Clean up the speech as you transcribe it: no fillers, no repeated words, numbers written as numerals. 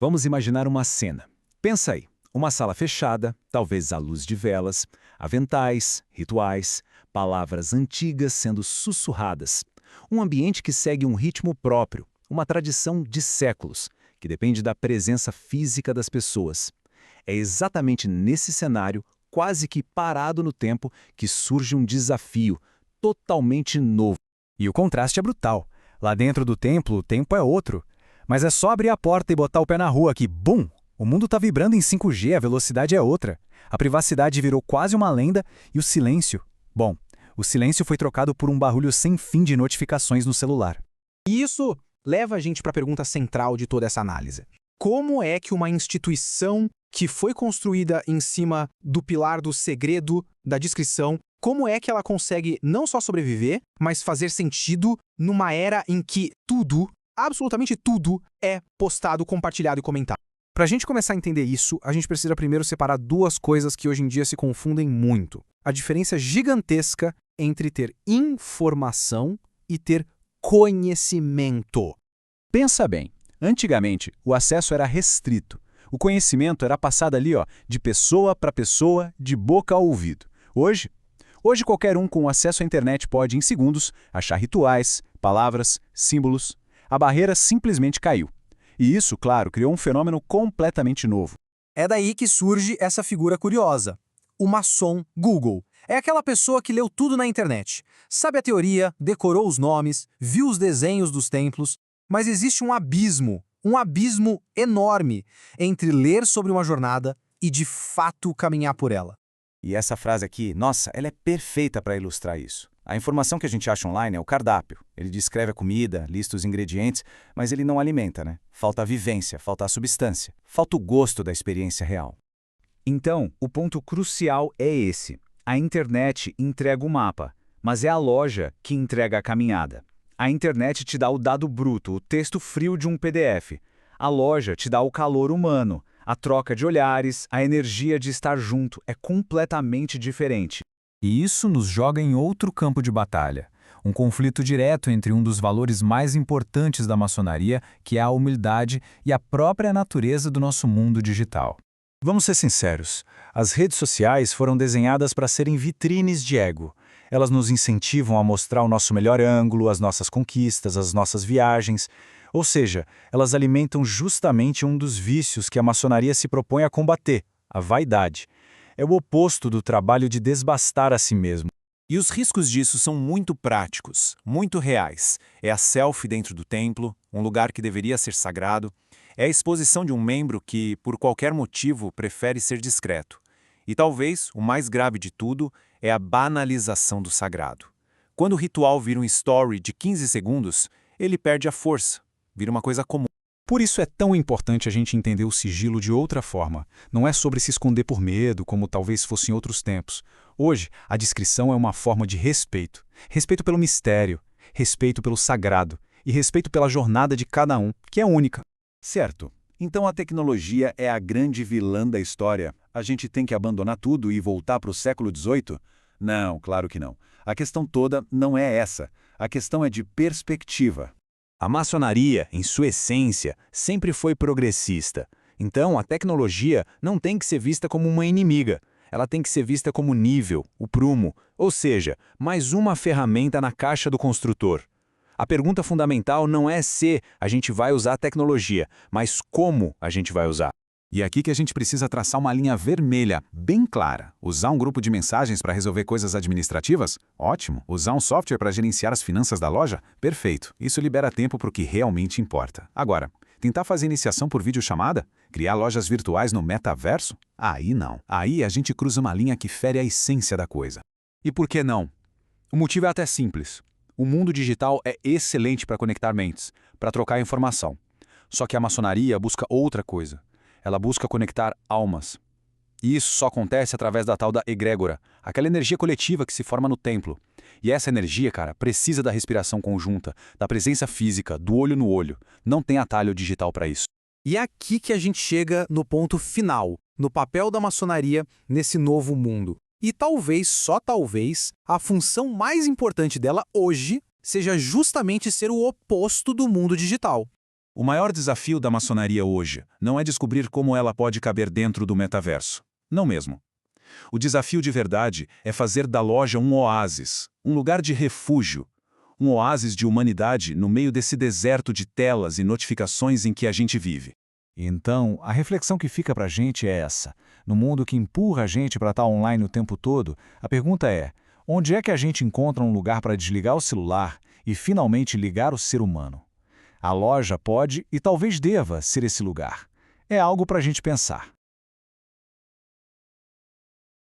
Vamos imaginar uma cena. Pensa aí, uma sala fechada, talvez à luz de velas, aventais, rituais, palavras antigas sendo sussurradas. Um ambiente que segue um ritmo próprio, uma tradição de séculos, que depende da presença física das pessoas. É exatamente nesse cenário, quase que parado no tempo, que surge um desafio totalmente novo. E o contraste é brutal. Lá dentro do templo, o tempo é outro. Mas é só abrir a porta e botar o pé na rua que, bum! O mundo está vibrando em 5G, a velocidade é outra. A privacidade virou quase uma lenda e o silêncio... Bom, o silêncio foi trocado por um barulho sem fim de notificações no celular. E isso leva a gente para a pergunta central de toda essa análise. Como é que uma instituição que foi construída em cima do pilar do segredo, da discrição, como é que ela consegue não só sobreviver, mas fazer sentido numa era em que tudo, absolutamente tudo, é postado, compartilhado e comentado? Para a gente começar a entender isso, a gente precisa primeiro separar duas coisas que hoje em dia se confundem muito. A diferença gigantesca entre ter informação e ter conhecimento. Pensa bem, antigamente o acesso era restrito. O conhecimento era passado ali, de pessoa para pessoa, de boca ao ouvido. Hoje qualquer um com acesso à internet pode, em segundos, achar rituais, palavras, símbolos. A barreira simplesmente caiu. E isso, claro, criou um fenômeno completamente novo. É daí que surge essa figura curiosa. O maçom Google. É aquela pessoa que leu tudo na internet. Sabe a teoria, decorou os nomes, viu os desenhos dos templos, mas existe um abismo enorme entre ler sobre uma jornada e de fato caminhar por ela. E essa frase aqui, nossa, ela é perfeita para ilustrar isso. A informação que a gente acha online é o cardápio. Ele descreve a comida, lista os ingredientes, mas ele não alimenta, né? Falta a vivência, falta a substância, falta o gosto da experiência real. Então, o ponto crucial é esse. A internet entrega o mapa, mas é a loja que entrega a caminhada. A internet te dá o dado bruto, o texto frio de um PDF. A loja te dá o calor humano, a troca de olhares, a energia de estar junto. É completamente diferente. E isso nos joga em outro campo de batalha. Um conflito direto entre um dos valores mais importantes da maçonaria, que é a humildade e a própria natureza do nosso mundo digital. Vamos ser sinceros, as redes sociais foram desenhadas para serem vitrines de ego. Elas nos incentivam a mostrar o nosso melhor ângulo, as nossas conquistas, as nossas viagens. Ou seja, elas alimentam justamente um dos vícios que a maçonaria se propõe a combater, a vaidade. É o oposto do trabalho de desbastar a si mesmo. E os riscos disso são muito práticos, muito reais. É a selfie dentro do templo, um lugar que deveria ser sagrado. É a exposição de um membro que, por qualquer motivo, prefere ser discreto. E talvez, o mais grave de tudo, é a banalização do sagrado. Quando o ritual vira um story de 15 segundos, ele perde a força, vira uma coisa comum. Por isso é tão importante a gente entender o sigilo de outra forma. Não é sobre se esconder por medo, como talvez fosse em outros tempos. Hoje, a discrição é uma forma de respeito. Respeito pelo mistério, respeito pelo sagrado e respeito pela jornada de cada um, que é única. Certo. Então a tecnologia é a grande vilã da história. A gente tem que abandonar tudo e voltar para o século XVIII? Não, claro que não. A questão toda não é essa. A questão é de perspectiva. A maçonaria, em sua essência, sempre foi progressista. Então, a tecnologia não tem que ser vista como uma inimiga. Ela tem que ser vista como nível, o prumo, ou seja, mais uma ferramenta na caixa do construtor. A pergunta fundamental não é se a gente vai usar a tecnologia, mas como a gente vai usar. E é aqui que a gente precisa traçar uma linha vermelha, bem clara. Usar um grupo de mensagens para resolver coisas administrativas? Ótimo. Usar um software para gerenciar as finanças da loja? Perfeito. Isso libera tempo para o que realmente importa. Agora, tentar fazer iniciação por videochamada? Criar lojas virtuais no metaverso? Aí não. Aí a gente cruza uma linha que fere a essência da coisa. E por que não? O motivo é até simples. O mundo digital é excelente para conectar mentes, para trocar informação. Só que a maçonaria busca outra coisa. Ela busca conectar almas. E isso só acontece através da tal da egrégora, aquela energia coletiva que se forma no templo. E essa energia, cara, precisa da respiração conjunta, da presença física, do olho no olho. Não tem atalho digital para isso. E é aqui que a gente chega no ponto final, no papel da maçonaria nesse novo mundo. E talvez, só talvez, a função mais importante dela hoje seja justamente ser o oposto do mundo digital. O maior desafio da maçonaria hoje não é descobrir como ela pode caber dentro do metaverso. Não mesmo. O desafio de verdade é fazer da loja um oásis, um lugar de refúgio, um oásis de humanidade no meio desse deserto de telas e notificações em que a gente vive. Então, a reflexão que fica para a gente é essa. No mundo que empurra a gente para estar online o tempo todo, a pergunta é: onde é que a gente encontra um lugar para desligar o celular e finalmente ligar o ser humano? A loja pode e talvez deva ser esse lugar. É algo para a gente pensar.